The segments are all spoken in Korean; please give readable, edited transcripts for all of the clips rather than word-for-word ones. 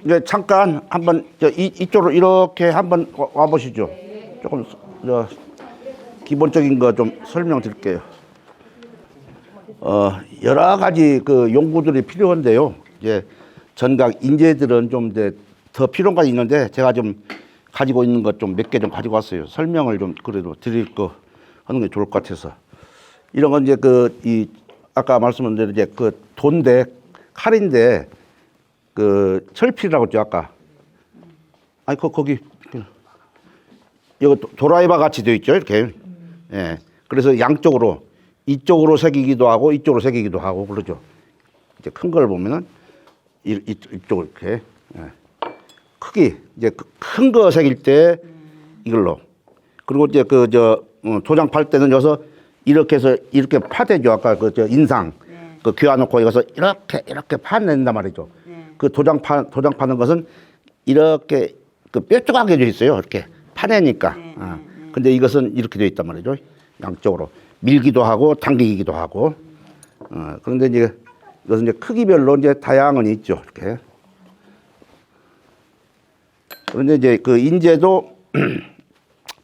이제 잠깐 한번 이쪽으로 이렇게 한번 와 보시죠. 조금 기본적인 거 좀 설명드릴게요. 여러 가지 그 연구들이 필요한데요. 이제 전각 인재들은 좀 이제 더 필요가 있는데 제가 좀 가지고 있는 것 좀 몇 개 좀 가지고 왔어요. 설명을 좀 그래도 드릴 거 하는 게 좋을 것 같아서. 이런 건 이제 아까 말씀드린 대로 이제 그 돈데 칼인데 그 철필이라고 했죠 아까. 아니 거기 이거 도라이바 같이 되어 있죠 이렇게. 예. 그래서 양쪽으로 이쪽으로 새기기도 하고 이쪽으로 새기기도 하고 그러죠. 이제 큰 걸 보면은 이쪽으로 이렇게. 예. 크기 이제 큰 거 새길 때 이걸로. 그리고 이제 도장 팔 때는 여기서 이렇게 해서 이렇게 파대죠. 아까 인상 그 귀어놓고 여기서 이렇게 파낸단 말이죠. 그 도장 파는 것은 이렇게 그 뾰족하게 되어 있어요. 이렇게 파내니까. 근데 이것은 이렇게 되어 있단 말이죠. 양쪽으로 밀기도 하고 당기기도 하고. 그런데 이제 이것은 이제 크기별로 이제 다양은 있죠. 이렇게. 그런데 이제 그 인재도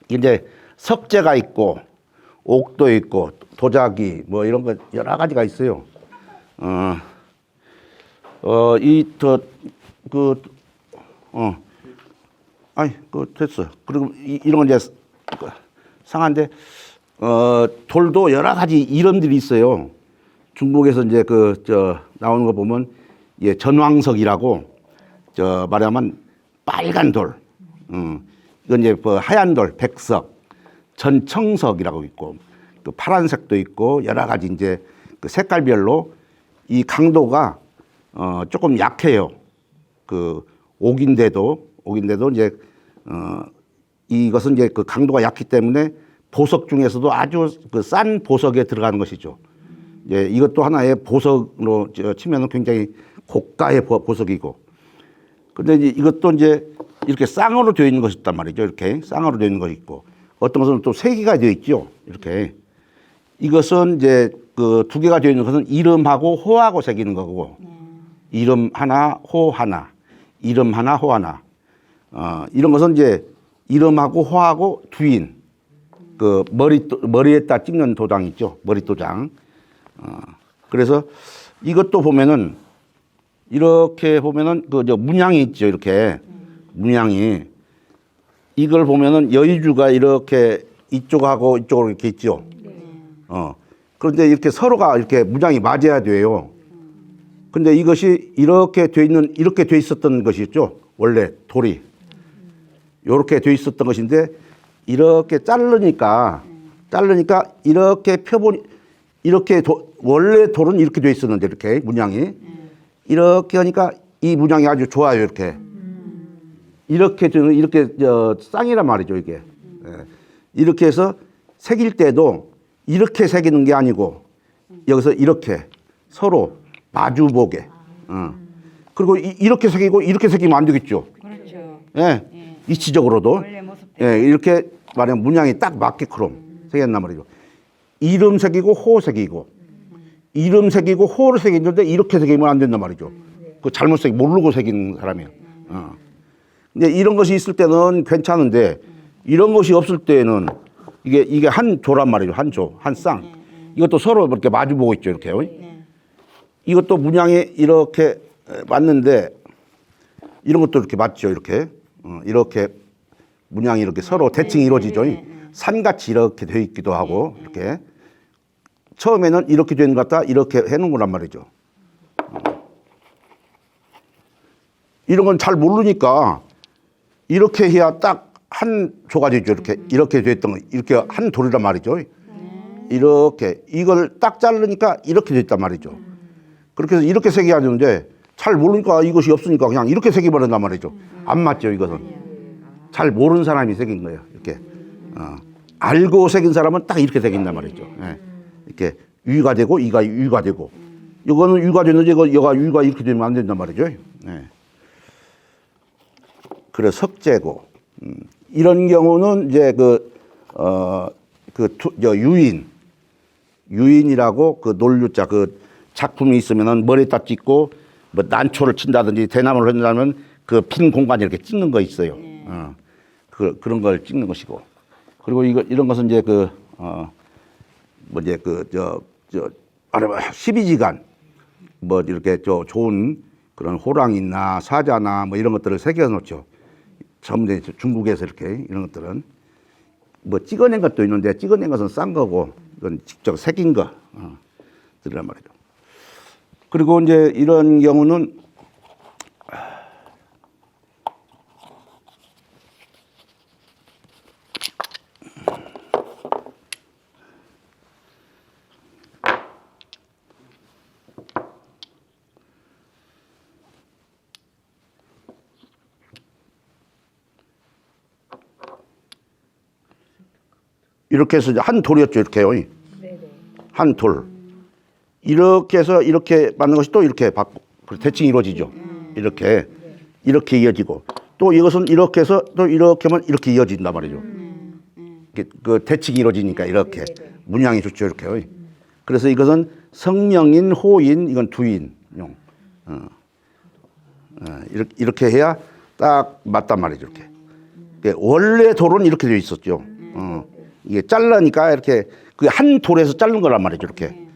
이제 석재가 있고 옥도 있고 도자기 뭐 이런 거 여러 가지가 있어요. 됐어. 그리고 이런 건 이제 상한데, 돌도 여러 가지 이름들이 있어요. 중국에서 이제 나오는 거 보면, 예, 전왕석이라고, 말하면 빨간 돌, 이건 이제 하얀 돌, 백석, 전청석이라고 있고, 그 파란색도 있고, 여러 가지 이제 그 색깔별로 이 강도가 조금 약해요. 옥인데도 이제 이것은 이제 그 강도가 약기 때문에 보석 중에서도 아주 싼 보석에 들어가는 것이죠. 예, 이것도 하나의 보석으로 치면은 굉장히 고가의 보석이고. 근데 이제 이것도 이제 이렇게 쌍으로 되어 있는 것이 있단 말이죠. 이렇게 쌍으로 되어 있는 것이 있고, 어떤 것은 또 세 개가 되어 있죠. 이렇게. 이것은 이제 두 개가 되어 있는 것은 이름하고 호하고 새기는 거고, 이름 하나, 호 하나, 이름 하나, 호 하나. 이런 것은 이제 이름하고 호하고 두인, 머리에다 찍는 도장 있죠. 머리 도장. 그래서 이것도 보면은, 이렇게 보면은 문양이 있죠. 이렇게. 문양이. 이걸 보면은 여의주가 이렇게 이쪽하고 이쪽으로 이렇게 있죠. 그런데 이렇게 서로가 이렇게 문양이 맞아야 돼요. 근데 이것이 이렇게 돼 있었던 것이죠. 원래 돌이. 이렇게 돼 있었던 것인데, 이렇게 자르니까 이렇게 펴보니, 원래 돌은 이렇게 돼 있었는데, 이렇게 문양이. 이렇게 하니까 이 문양이 아주 좋아요, 이렇게. 이렇게 쌍이란 말이죠, 이게. 이렇게 해서 새길 때도 이렇게 새기는 게 아니고, 여기서 이렇게 서로 마주보게. 그리고 이렇게 새기고 이렇게 새기면 안 되겠죠. 그렇죠. 예. 이치적으로도. 원래 모습대로. 예, 이렇게 말하면 문양이 딱 맞게끔 새겼단 말이죠. 이름 새기고 호 새기고, 이름 새기고 호를 새기는데 이렇게 새기면 안 된단 말이죠. 그 잘못 모르고 새기는 사람이에요. 근데 이런 것이 있을 때는 괜찮은데, 이런 것이 없을 때는 이게 한 조란 말이죠. 한 쌍. 이것도 서로 이렇게 마주보고 있죠. 이렇게. 이것도 문양이 이렇게 맞는데, 이런 것도 이렇게 맞죠. 이렇게 문양이 이렇게 서로 대칭이 이루어지죠. 산같이 이렇게 되어 있기도 하고, 이렇게. 처음에는 이렇게 되는 것 같다, 이렇게 해놓은 거란 말이죠. 이런 건 잘 모르니까, 이렇게 해야 딱 한 조가 되죠. 이렇게 됐던 거, 이렇게 한 돌이란 말이죠. 이렇게, 이걸 딱 자르니까 이렇게 됐단 말이죠. 그렇게 해서 이렇게 새겨야 되는데, 잘 모르니까 이것이 없으니까 그냥 이렇게 새겨버린단 말이죠. 안 맞죠, 이것은. 잘 모르는 사람이 새긴 거예요, 이렇게. 알고 새긴 사람은 딱 이렇게 새긴단 말이죠. 예. 이렇게 유가 되고, 이가 유가 되고. 이거는 유가 되는데, 여가 유가 이렇게 되면 안 된단 말이죠. 예. 그래, 석재고. 이런 경우는 이제 유인이라고 그 논류자 그 작품이 있으면은 머리에다 찍고 뭐 난초를 친다든지 대나무를 한다면 그 빈 공간에 이렇게 찍는 거 있어요. 그런 걸 찍는 것이고. 그리고 이런 것은 이제 이제 12지간 뭐 이렇게 좋은 그런 호랑이나 사자나 뭐 이런 것들을 새겨 놓죠. 전부 중국에서 이렇게 이런 것들은 뭐 찍어낸 것도 있는데 찍어낸 것은 싼 거고 이건 직접 새긴 거 들이란 말이죠. 그리고 이제 이런 경우는 이렇게 해서 한 돌이었죠, 이렇게요. 한 돌. 이렇게 해서 이렇게 맞는 것이 또 이렇게 받고, 대칭이 이루어지죠. 이렇게 이어지고, 또 이것은 이렇게 해서 또 이렇게 하면 이렇게 이어진단 말이죠. 그 대칭이 이루어지니까 이렇게 문양이 좋죠, 이렇게요. 그래서 이것은 성명인, 호인, 이건 두인용. 이렇게 해야 딱 맞단 말이죠, 이렇게. 원래 돌은 이렇게 되어 있었죠. 이게 잘라니까 이렇게 그 한 돌에서 자른 거란 말이죠, 이렇게.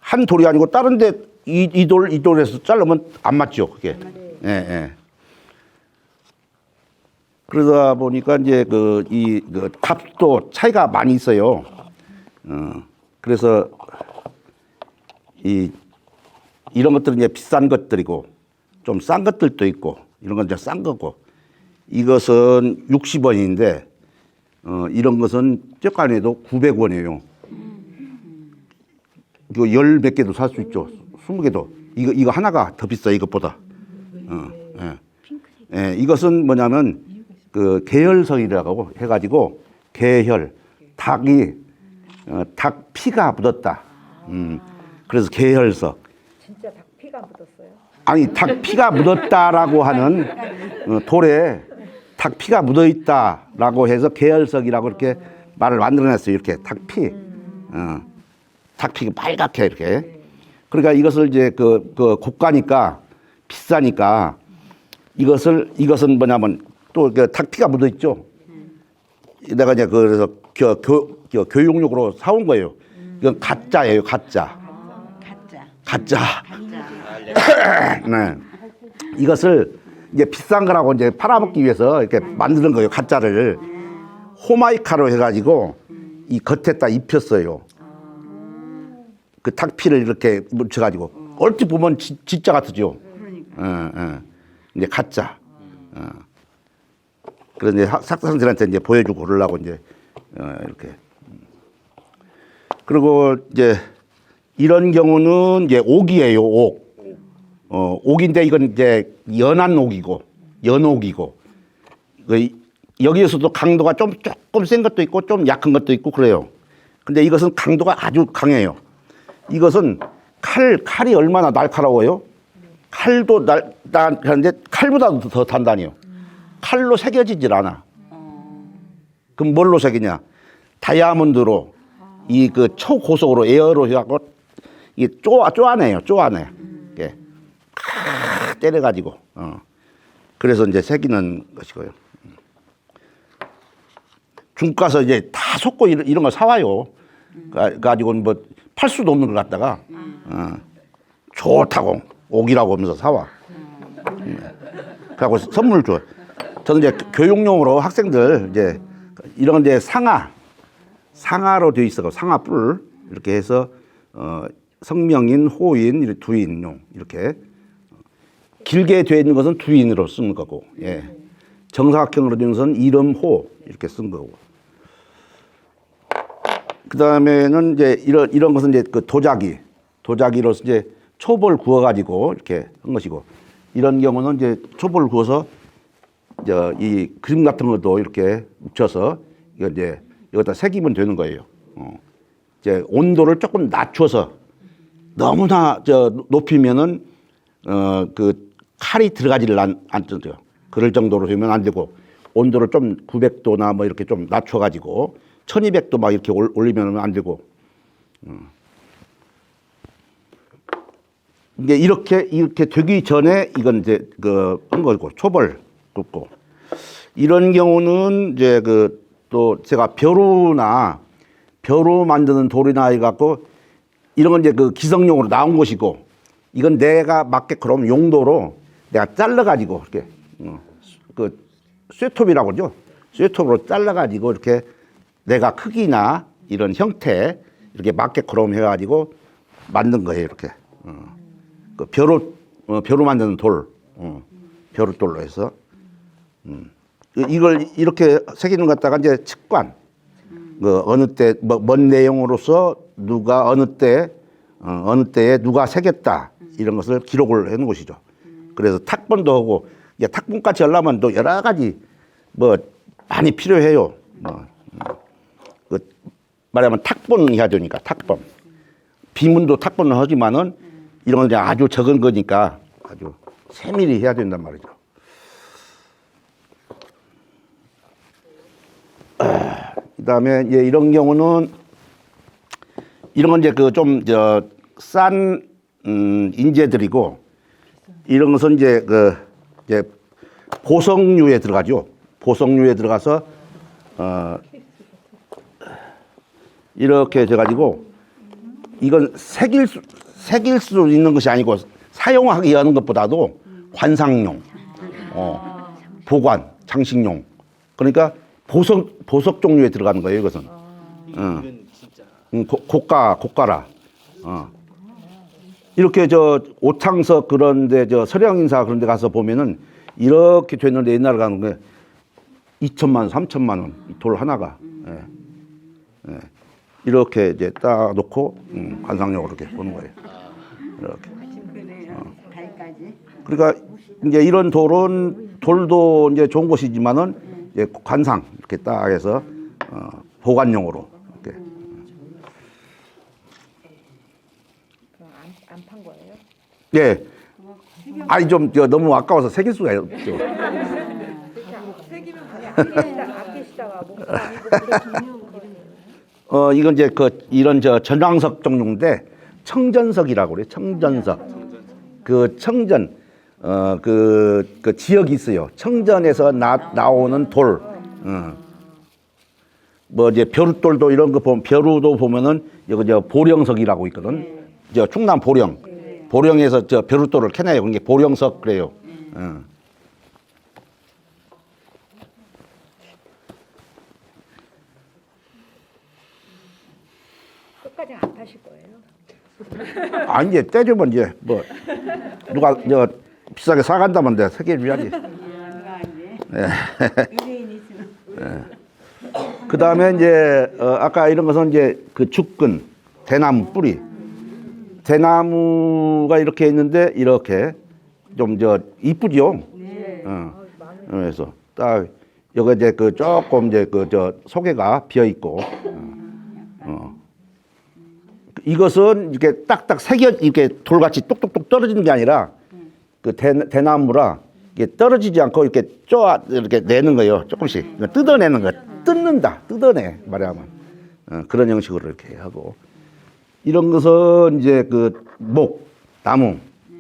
한 돌이 아니고 다른데 이 돌에서 자르면 안 맞죠, 그게. 예. 그러다 보니까 이제 그 값도 차이가 많이 있어요. 그래서 이런 것들은 이제 비싼 것들이고 좀 싼 것들도 있고 이런 건 이제 싼 거고 이것은 60원인데 이런 것은 쬐깐해도 900원이에요. 이거 열 몇 개도 살 수 있죠. 20개도. 이거 하나가 더 비싸, 이것보다. 예, 이것은 뭐냐면, 그, 계혈석이라고 해가지고, 닭 피가 묻었다. 그래서 계혈석. 진짜 닭 피가 묻었어요? 아니, 닭 피가 묻었다라고 하는 돌에 닭 피가 묻어 있다라고 해서 계혈석이라고 이렇게 말을 만들어냈어요. 이렇게 닭 피. 닭 피가 빨갛게 이렇게. 그러니까 이것을 이제 고가니까 비싸니까 이것은 뭐냐면 또 닭 피가 묻어 있죠. 내가 이제 그래서 교육용으로 사온 거예요. 이건 가짜예요, 가짜. 네. 이것을 이제 비싼 거라고 이제 팔아먹기 위해서 이렇게 만드는 거예요, 가짜를. 호마이카로 해가지고 이 겉에다 입혔어요. 그 닭피를 이렇게 묻혀가지고 얼핏 보면 진짜 같죠. 이제 가짜. 그래서 이제 학생들한테 이제 보여주고 그러려고 이제 이렇게. 그리고 이제 이런 경우는 이제 옥이에요, 옥. 옥인데 이건 이제 연한 옥이고 연옥이고 여기에서도 강도가 조금 센 것도 있고 좀 약한 것도 있고 그래요. 근데 이것은 강도가 아주 강해요. 이것은 칼이 얼마나 날카로워요? 칼도 그런데 칼보다도 더 단단해요. 칼로 새겨지질 않아. 그럼 뭘로 새기냐? 다이아몬드로 이 그 초고속으로 에어로 해갖고 이게 쪼아내요. 예. 때려가지고. 그래서 이제 새기는 것이고요. 중국 가서 이제 다 속고 이런 거 사와요. 가지고 뭐 팔 수도 없는 걸 갖다가 좋다고 옥이라고 하면서 사와. 그래갖고 선물 줘. 저는 이제 교육용으로 학생들 이제 이런 이제 상아로 되어 있어. 상아뿔 이렇게 해서 성명인, 호인, 두인용 이렇게 길게 되어 있는 것은 두인으로 쓰는 거고, 예. 정사각형으로 되는 것은 이름호 이렇게 쓴 거고. 그 다음에는 이제 이런 것은 이제 그 도자기로서 이제 촛을 구워가지고 이렇게 한 것이고, 이런 경우는 이제 촛을 구워서 이제 이 그림 같은 것도 이렇게 묻혀서 이제 여기다 새기면 되는 거예요. 이제 온도를 조금 낮춰서 너무나 높이면은 그 칼이 들어가지를 않죠. 그럴 정도로 되면 안 되고 온도를 좀 900도나 뭐 이렇게 좀 낮춰가지고 1200도 막 이렇게 올리면 안 되고. 이게 이렇게 되기 전에 이건 이제 한 거고 초벌 굽고 이런 경우는 이제 또 제가 벼루 만드는 돌이나 해갖고 이런 건 이제 기성용으로 나온 것이고 이건 내가 맞게 그럼 용도로 내가 잘라가지고 이렇게 쇠톱이라고 그러죠. 쇠톱으로 잘라가지고 이렇게 내가 크기나 이런 형태 이렇게 맞게 그럼 해가지고 만든 거예요. 이렇게 벼루 만드는 돌, 벼루돌로 해서 이걸 이렇게 새기는 것 갖다가 이제 측관 어느 때 뭔 내용으로서 누가 어느 때에 누가 새겼다 이런 것을 기록을 해놓은 것이죠. 그래서 탁본도 하고 탁본까지 하려면 또 여러 가지 많이 필요해요. 말하면 탁본 해야 되니까 탁본 비문도 탁본을 하지만은 이런 건 아주 적은 거니까 아주 세밀히 해야 된단 말이죠. 그다음에 이제 이런 경우는 이런 건 이제 좀 싼 인재들이고 이런 것은 이제 이제 보석류에 들어가죠. 보석류에 들어가서 이렇게 해가지고 이건 새길 수 있는 것이 아니고 사용하기 하는 것보다도 관상용, 보관, 장식용. 그러니까 보석 종류에 들어가는 거예요, 이것은. 고가라. 이렇게 오창석 그런데 서량인사 그런데 가서 보면은 이렇게 됐는데 옛날에 가는 게 2천만 원, 3천만 원, 돌 하나가. 예. 이렇게 이제 딱 놓고 관상용으로 이렇게 보는 거예요. 이렇게. 그러니까 이제 이런 돌도 이제 좋은 것이지만은 이제 관상 이렇게 딱 해서 보관용으로 이렇게. 안 판 거예요? 예. 아니 좀 너무 아까워서 새길 수가 없죠. 새기면 그냥 아끼시다가 못 아니고 이건 이제 이런 전왕석 종류인데 청전석이라고 그래요. 청전석. 청전 그 지역이 있어요. 청전에서 나오는 돌. 이제 벼루돌도 이런 거 보면 벼루도 보면은 이거 보령석이라고 있거든. 충남 보령에서 벼루돌을 캐내요. 그게 보령석 그래요. 끝까지 안 파실 거예요? 아니 이제 떼주면 이제 누가 비싸게 사간다면 내가 새겨줘야지. 그 다음에 이제 아까 이런 것은 이제 죽근 대나무 뿌리. 대나무가 이렇게 있는데 이렇게 좀 이쁘죠. 그래서 딱 여기 이제 조금 이제 소개가 비어 있고. 이것은 이렇게 딱딱 이렇게 돌같이 똑똑똑 떨어지는 게 아니라 대나무라 이게 떨어지지 않고 이렇게 내는 거예요. 조금씩 뜯어내는 거, 뜯어내 말하면 그런 형식으로 이렇게 하고 이런 것은 이제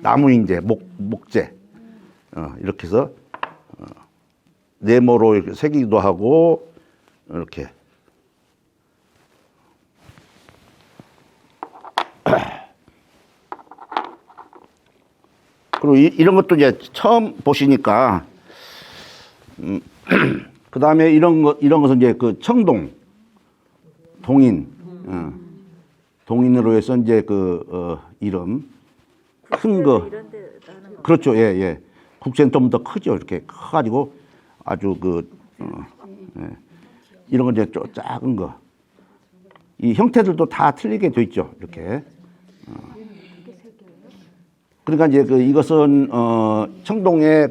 나무인재, 목재 이렇게 해서 네모로 이렇게 새기기도 하고 이렇게. 그리고 이런 것도 이제 처음 보시니까, 그 다음에 이런 것은 이제 청동, 동인으로 해서 이제 이름, 큰 거. 그렇죠, 예. 국제는 좀 더 크죠. 이렇게 커가지고 아주 이런 건 이제 작은 거. 이 형태들도 다 틀리게 돼 있죠. 이렇게. 그러니까 이제 이것은 청동에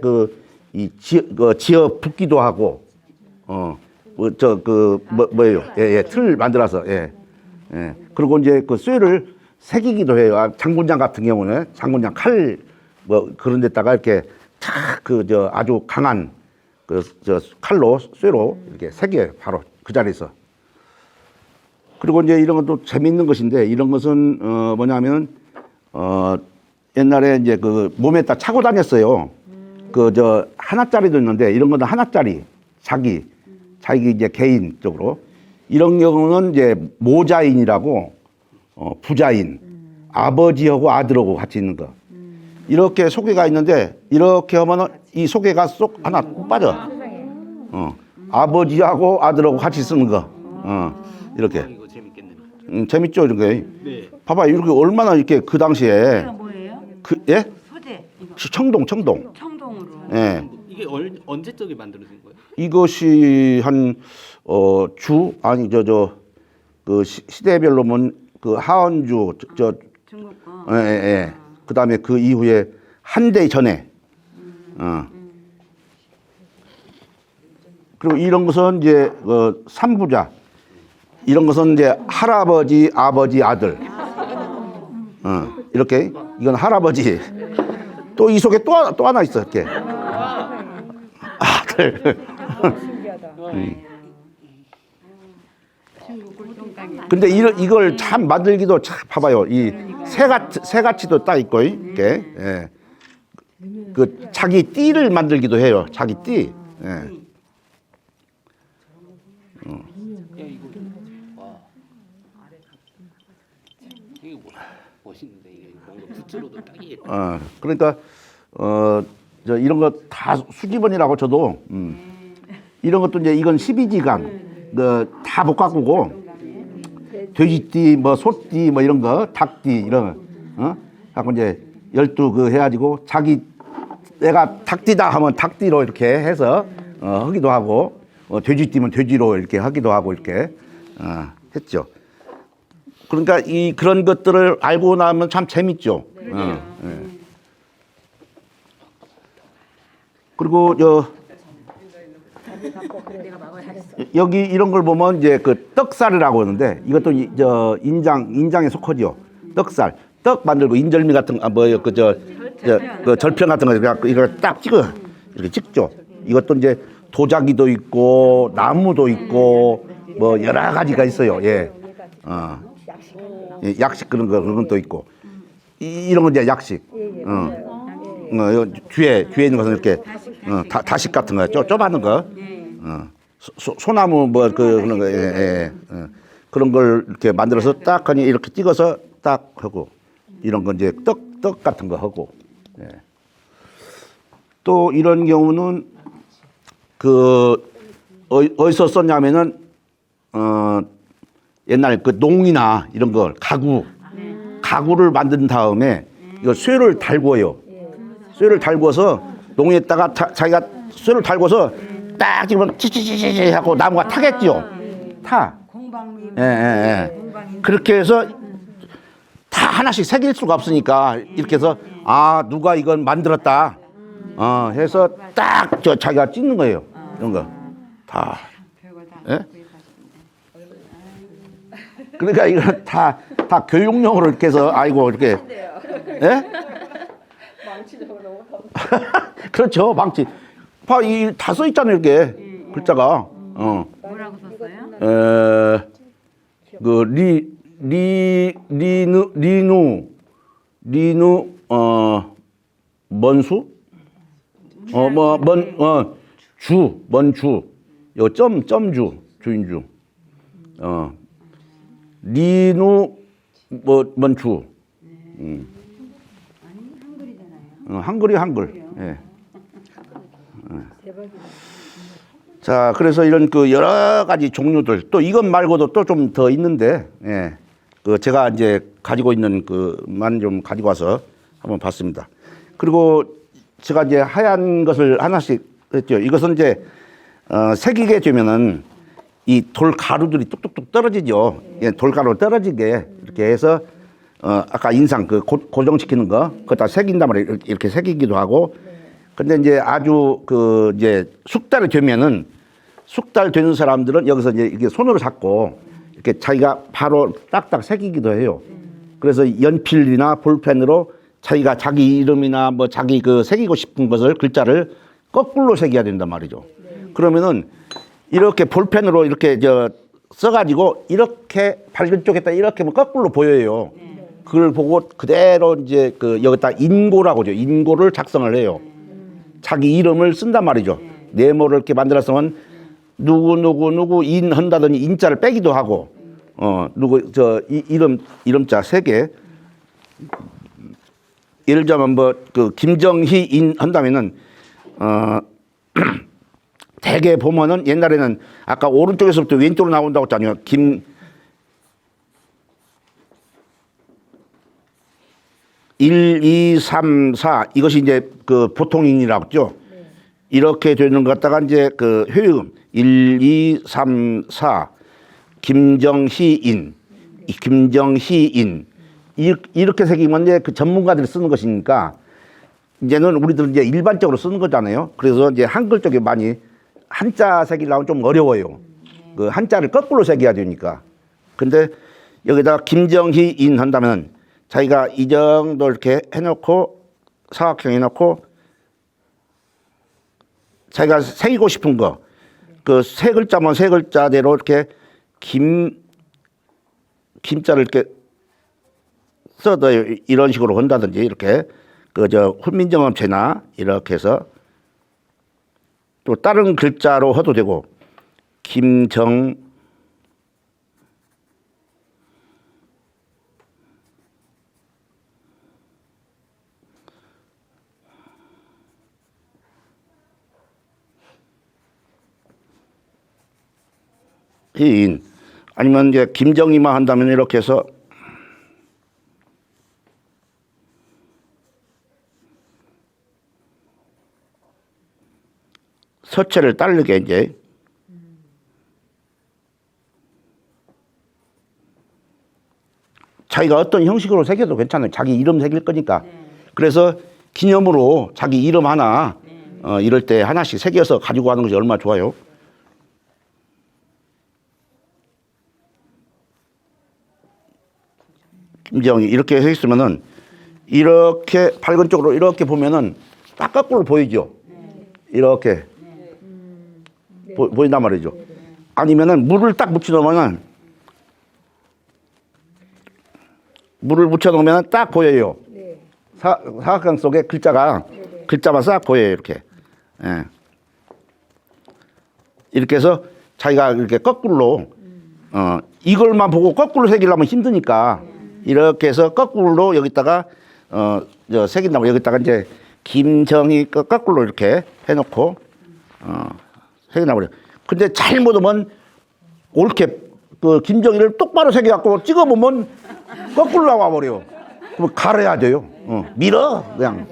지어 붓기도 하고 뭐예요? 예, 틀 만들어서 예. 그리고 이제 쇠를 새기기도 해요. 장군장 같은 경우는 장군장 칼 그런 데다가 이렇게 아주 강한 그 저 칼로 쇠로 이렇게 새겨요. 바로 그 자리에서. 그리고 이제 이런 것도 재미있는 것인데 이런 것은 뭐냐면 옛날에 이제 그 몸에다 차고 다녔어요. 그 저 하나짜리도 있는데 이런 거는 하나짜리 자기 이제 개인적으로 이런 경우는 이제 모자인이라고 부자인 아버지하고 아들하고 같이 있는 거 이렇게 소개가 있는데 이렇게 하면은 이 소개가 쏙 하나 빠져. 아버지하고 아들하고 같이 쓰는 거. 이렇게. 이거 재밌겠네요. 재밌죠, 이런 게. 네. 봐봐, 이렇게 얼마나 이렇게 그 당시에 이거 뭐예요? 예? 소재 이거 청동. 청동으로. 예. 이게 언제적에 만들어진 거예요? 이것이 한 그 시대별로 그 하원주 중국 거. 예. 그다음에 그 이후에 한 대 전에 그리고 이런 것은 이제 삼부자 이런 것은 이제 할아버지, 아버지, 아들 이렇게 이건 할아버지 또 이 속에 또 하나 있어 이렇게 아들. 신기하다. 근데 이걸 참 만들기도 참 봐봐요. 이 새같이도 딱 있고 이렇게 예. 그 자기 띠를 만들기도 해요. 자기 띠. 예. 야 이거 와. 이게 멋있는데 이게 뭔가 붓으로도 딱이겠다. 그러니까 저 이런 거 다 수집원이라고 저도 이런 것도 이제 이건 12지간 다 못 가꾸고 돼지띠 뭐 소띠 뭐 이런 거 닭띠 이런 거 갖고 이제 12그 해가지고 자기 내가 닭띠다 하면 닭띠로 이렇게 해서 하기도 하고 돼지띠면 돼지로 이렇게 하기도 하고 이렇게 했죠. 그러니까 그런 것들을 알고 나면 참 재밌죠. 예. 그리고 여기 이런 걸 보면 이제 그 떡살이라고 하는데 이것도 저 인장에 속하죠. 떡살, 떡 만들고 인절미 같은 그 절편 같은 거 이거 딱 이렇게 찍죠. 이것도 이제 도자기도 있고 나무도 있고 뭐 여러 가지가 있어요. 예. 약식 그런 건 또 있고 이런 건 이제 약식. 뒤에 있는 것은 이렇게 다식 같은 거, 쪼만한 거, 소나무 뭐 그런 거, 그런 걸 이렇게 만들어서 딱 하니 이렇게 찍어서 딱 하고 이런 건 이제 떡 같은 거 하고. 예. 또 이런 경우는 어디서 썼냐면은 옛날 그 농이나 이런 걸 가구를 만든 다음에 이거 쇠를 달궈요. 쇠를 달궈서 농에다가 자기가 쇠를 달궈서 딱 찍으면 치치치치 하고 나무가 타겠지요. 타. 공방미. 예. 그렇게 해서 다 하나씩 새길 수가 없으니까 이렇게 해서 누가 이건 만들었다. 해서 딱 자기가 찍는 거예요. 이런 거 다. 예? 그러니까 이건 다 교육용으로 이렇게 해서 이렇게 예? 그렇죠. 망치. 봐, 다 써 있잖아요, 이렇게. 글자가. 뭐라고 썼어요? 리누, 먼수? 먼주. 요 점주, 주인주. 리누, 먼주. 한글. 예. 자, 그래서 이런 그 여러 가지 종류들 또 이것 말고도 또 좀 더 있는데, 예. 그 제가 이제 가지고 있는 그만 좀 가지고 와서 한번 봤습니다. 그리고 제가 이제 하얀 것을 하나씩 했죠. 이것은 이제 새기게 되면은 이 돌 가루들이 뚝뚝뚝 떨어지죠. 예, 돌 가루 떨어지게 이렇게 해서 아까 인상 고정시키는 거 그거 새긴단 말이에요. 이렇게 새기기도 하고. 근데 이제 아주 이제 숙달이 되면은 숙달 되는 사람들은 여기서 이제 이게 손으로 잡고 이렇게 자기가 바로 딱딱 새기기도 해요. 그래서 연필이나 볼펜으로 자기가 자기 이름이나 뭐 자기 새기고 싶은 것을 글자를 거꾸로 새겨야 된단 말이죠. 그러면은 이렇게 볼펜으로 이렇게 써가지고 이렇게 밝은 쪽에다 이렇게 하면 거꾸로 보여요. 그걸 보고 그대로 이제 여기다 인고라고 하죠. 인고를 작성을 해요. 자기 이름을 쓴단 말이죠. 네모를 이렇게 만들어서는 누구 인 한다더니 인자를 빼기도 하고 이름자 3개. 예를 들자면 김정희 인 한다면은 대개 보면은 옛날에는 아까 오른쪽에서부터 왼쪽으로 나온다고 했잖아요. 1, 2, 3, 4 이것이 이제 보통인이라고 했죠. 이렇게 되는 것 갖다가 이제 효용 1, 2, 3, 4 김정희인 이렇게 새기면 이제 전문가들이 쓰는 것이니까 이제는 우리들은 이제 일반적으로 쓰는 거잖아요. 그래서 이제 한글 쪽에 많이 한자 새기려면 좀 어려워요. 한자를 거꾸로 새겨야 되니까. 근데 여기다가 김정희인 한다면 자기가 이 정도 이렇게 해놓고 사각형 해놓고 자기가 새기고 싶은 거 세 글자면 세 글자대로 이렇게 김자를 이렇게 써도 이런 식으로 한다든지 이렇게 훈민정음체나 이렇게 해서 또 다른 글자로 해도 되고 김정희인 아니면 이제 김정희만 한다면 이렇게 해서 서체를 따르게 이제 자기가 어떤 형식으로 새겨도 괜찮아요. 자기 이름 새길 거니까. 그래서 기념으로 자기 이름 하나 이럴 때 하나씩 새겨서 가지고 가는 것이 얼마나 좋아요. 김정희 이렇게 해 있으면은 이렇게 밝은 쪽으로 이렇게 보면은 딱 거꾸로 보이죠. 이렇게 보인단 말이죠. 아니면은 물을 딱 묻혀놓으면은 물을 묻혀놓으면 딱 보여요. 사각형 속에 글자만 싹 보여요. 이렇게. 예. 이렇게 해서 자기가 이렇게 거꾸로 이걸만 보고 거꾸로 새기려면 힘드니까 이렇게 해서 거꾸로 여기다가 새긴다고 여기다가 이제 김정희 거꾸로 이렇게 해놓고 새겨놔버려. 근데 잘못하면 옳게 김정희를 똑바로 새겨갖고 찍어보면 거꾸로 나와버려. 그럼 갈아야 돼요. 밀어 그냥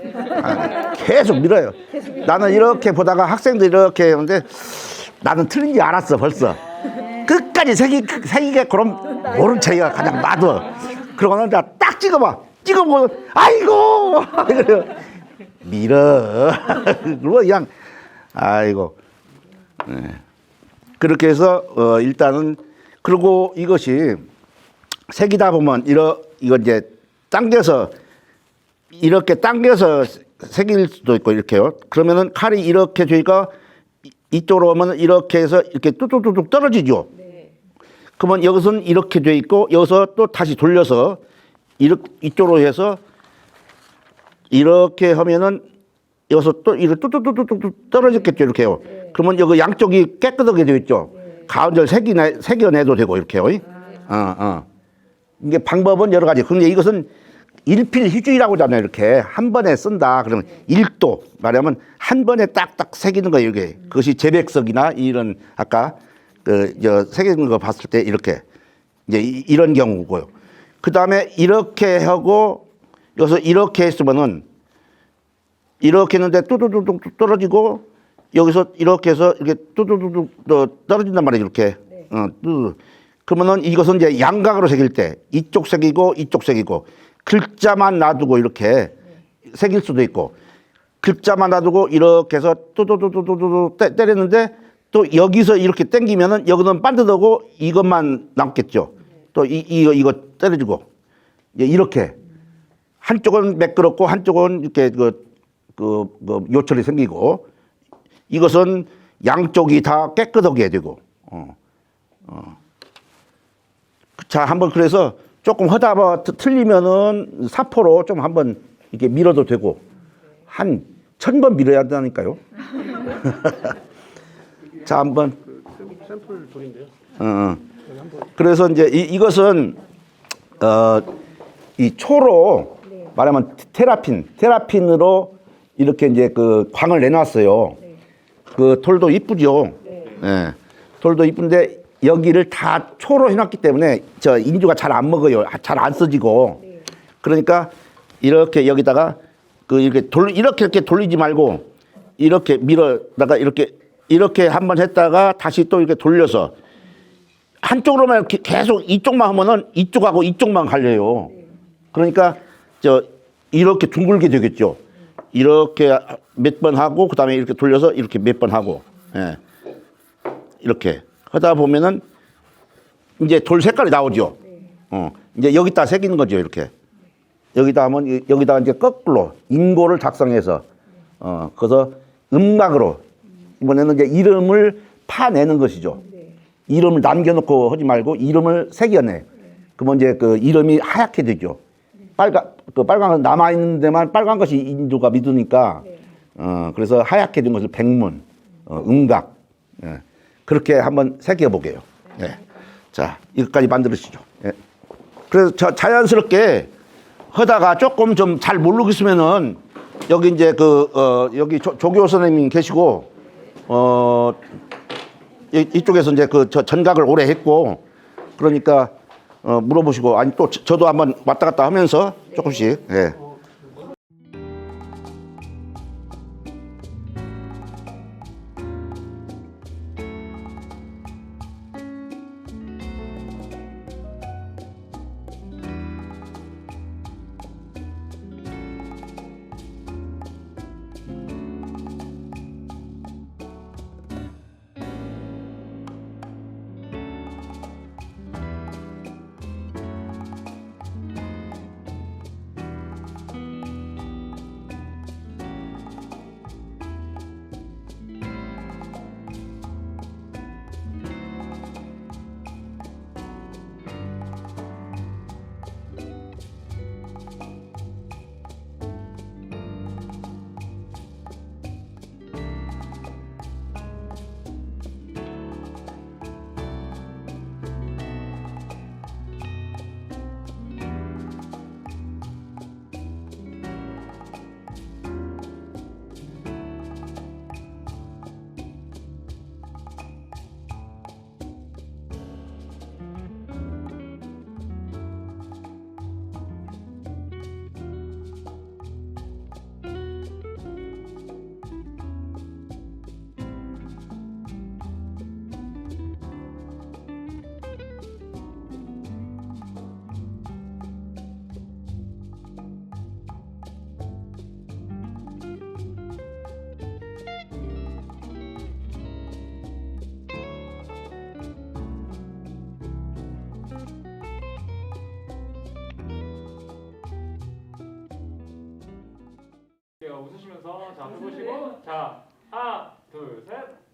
계속 밀어요. 나는 이렇게 보다가 학생들 이렇게 하는데 나는 틀린지 알았어 벌써. 끝까지 새기게 그럼 모른 척이야 그냥 놔둬. 그러고는 딱 찍어보고 아이고 밀어. 그리고 그냥 아이고. 네. 그렇게 해서 일단은 그리고 이것이 새기다 보면 이거 이제 당겨서 이렇게 당겨서 새길 수도 있고 이렇게요. 그러면은 칼이 이렇게 되니까 이쪽으로 오면 이렇게 해서 이렇게 뚝뚝뚝뚝 떨어지죠. 그러면 여기서는 이렇게 돼 있고 여기서 또 다시 돌려서 이쪽으로 해서 이렇게 하면은 여기서 또 이렇게 뚝뚝뚝뚝 떨어졌겠죠. 이렇게요. 그러면 여기 양쪽이 깨끗하게 되어 있죠. 가운데를 새겨내도 되고 이렇게요. 이게 방법은 여러 가지. 근데 이것은 일필휘주의라고 하잖아요. 이렇게 한 번에 쓴다. 그러면 일도 말하면 한 번에 딱딱 새기는 거예요. 이게 그것이 재백석이나 이런 아까 새기는 거 봤을 때 이렇게 이제 이런 경우고요. 그 다음에 이렇게 하고 여기서 이렇게 했으면은 이렇게 했는데 뚜두두둑 떨어지고 여기서 이렇게 해서 이렇게 뚜두두둑 떨어진단 말이에요. 이렇게 그러면은 이것은 이제 양각으로 새길 때 이쪽 새기고 이쪽 새기고 글자만 놔두고 이렇게 새길 수도 있고 글자만 놔두고 이렇게 해서 뚜두두두두 때리는데 또 여기서 이렇게 당기면은 여기는 반듯하고 이것만 남겠죠. 또 이거 때려주고 이렇게 한쪽은 매끄럽고 한쪽은 이렇게 요철이 생기고 이것은 양쪽이 다 깨끗하게 해야 되고. 자, 한번 그래서 조금 하다가 틀리면은 사포로 좀 한번 이렇게 밀어도 되고, 한 1000번 밀어야 한다니까요. 자, 한번. 샘플 돌인데요. 그래서 이제 이것은, 이 초로 말하면 테라핀으로 이렇게 이제 그 광을 내놨어요. 그 돌도 이쁘죠. 예. 돌도 이쁜데 여기를 다 초로 해놨기 때문에 저 인주가 잘 안 먹어요. 잘 안 써지고. 그러니까 이렇게 여기다가 그 이렇게 돌리지 말고 이렇게 밀어다가 이렇게 한번 했다가 다시 또 이렇게 돌려서 한쪽으로만 이렇게 계속 이쪽만 하면은 이쪽하고 이쪽만 갈려요. 그러니까 이렇게 둥글게 되겠죠. 이렇게 몇 번 하고 그다음에 이렇게 돌려서 이렇게 몇 번 하고, 예. 이렇게 하다 보면은 이제 돌 색깔이 나오죠. 이제 여기다 새기는 거죠. 이렇게 여기다 하면 여기다 이제 거꾸로 인고를 작성해서 그래서 음각으로 이번에는 이제 이름을 파내는 것이죠. 이름을 남겨놓고 하지 말고 이름을 새겨내. 그러면 이제 그 이름이 하얗게 되죠. 빨간 남아 있는 데만 빨간 것이 인주가 믿으니까 그래서 하얗게 된 것을 백문, 음각, 예. 그렇게 한번 새겨 보게요. 예. 자, 이것까지 만들으시죠. 예. 그래서 자연스럽게 하다가 조금 좀 잘 모르겠으면은 여기 이제 여기 조교 선생님 계시고 이쪽에서 이제 저 전각을 오래 했고 그러니까 물어보시고 아니 또 저도 한번 왔다 갔다 하면서 조금씩. 예. 웃으시면서 자, 앞에 보시고 자, 하나, 둘, 셋.